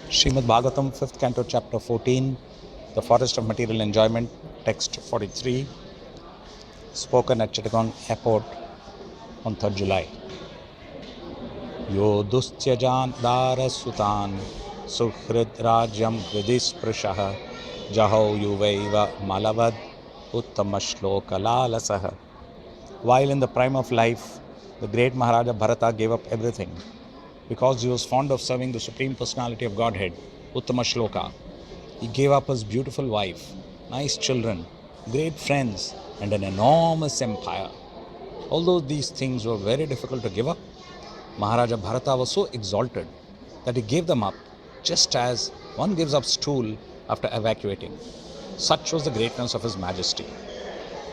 Srimad Bhagavatam, 5th Canto, Chapter 14, The Forest of Material Enjoyment, Text 43, spoken at Chittagong Airport on 3rd July. Yo dustyajan darasutan suhrid rajyam hridisprushaha jahau yuvaiva malavad uttamashloka. While in the prime of life, the great Maharaja Bharata gave up everything because he was fond of serving the Supreme Personality of Godhead, Uttama Shloka. He gave up his beautiful wife, nice children, great friends, and an enormous empire. Although these things were very difficult to give up, Maharaja Bharata was so exalted that he gave them up just as one gives up stool after evacuating. Such was the greatness of His Majesty.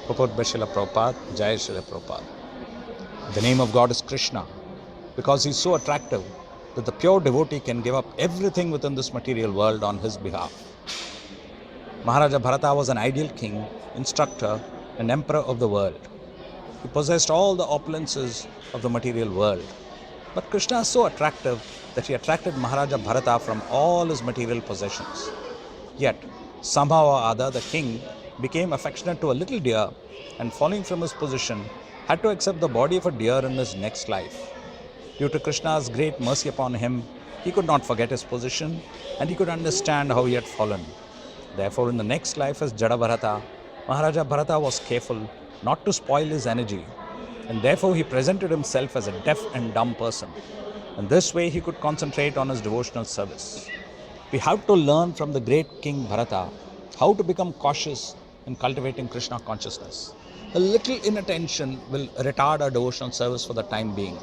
Purport by Srila Prabhupada, Jai Srila Prabhupada. The name of God is Krishna because He is so attractive that the pure devotee can give up everything within this material world on His behalf. Maharaja Bharata was an ideal king, instructor, and emperor of the world. He possessed all the opulences of the material world. But Krishna is so attractive that he attracted Maharaja Bharata from all his material possessions. Yet, somehow or other, the king became affectionate to a little deer and, falling from his position, had to accept the body of a deer in his next life. Due to Krishna's great mercy upon him, he could not forget his position and he could understand how he had fallen. Therefore, in the next life as Jada Bharata, Maharaja Bharata was careful not to spoil his energy, and therefore he presented himself as a deaf and dumb person. And this way he could concentrate on his devotional service. We have to learn from the great King Bharata how to become cautious in cultivating Krishna consciousness. A little inattention will retard our devotional service for the time being.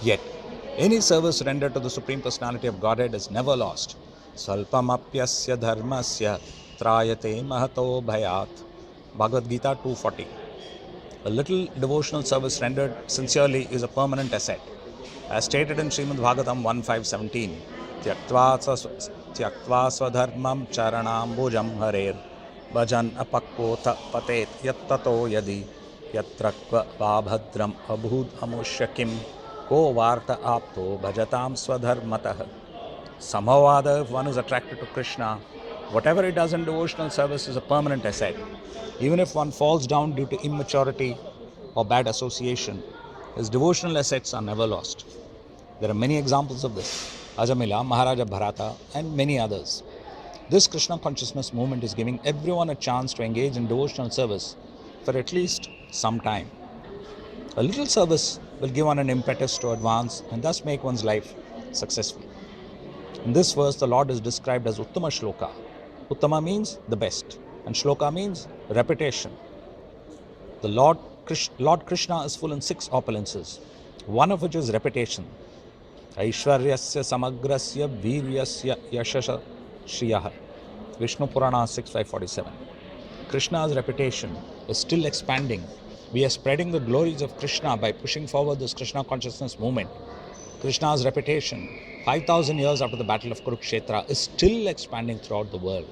Yet, any service rendered to the Supreme Personality of Godhead is never lost. Salpamapyasya dharmasya trayate mahato bhayat. Bhagavad Gita 2:40. A little devotional service rendered sincerely is a permanent asset. As stated in Srimad Bhagavatam 1.5.17, Tyaktva swadharmam charanambujam harer bhajan apakpotha patet yattato yadi yatrakva vabhadram abhud amushyakim ko varta apto bhajatam swadharmatah. Somehow or other, if one is attracted to Krishna, whatever he does in devotional service is a permanent asset. Even if one falls down due to immaturity or bad association, his devotional assets are never lost. There are many examples of this. Ajamila, Maharaja Bharata, and many others. This Krishna consciousness movement is giving everyone a chance to engage in devotional service for at least some time. A little service will give one an impetus to advance and thus make one's life successful. In this verse, the Lord is described as Uttama Shloka. Uttama means the best, and Shloka means reputation. The Lord Krishna is full in 6 opulences, one of which is reputation. Aishwaryasya samagrasya viryasya yashasha shriyah. Vishnu Purana 6.547. Krishna's reputation is still expanding. We are spreading the glories of Krishna by pushing forward this Krishna consciousness movement. Krishna's reputation, 5,000 years after the battle of Kurukshetra, is still expanding throughout the world.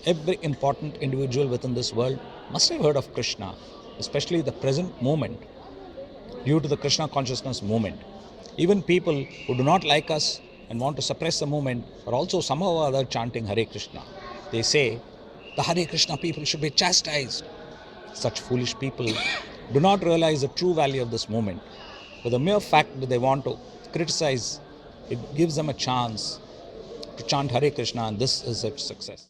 Every important individual within this world must have heard of Krishna, especially the present moment, due to the Krishna consciousness movement. Even people who do not like us and want to suppress the movement are also somehow or other chanting Hare Krishna. They say, the Hare Krishna people should be chastised. Such foolish people do not realize the true value of this movement. For the mere fact that they want to criticize, it gives them a chance to chant Hare Krishna, and this is its success.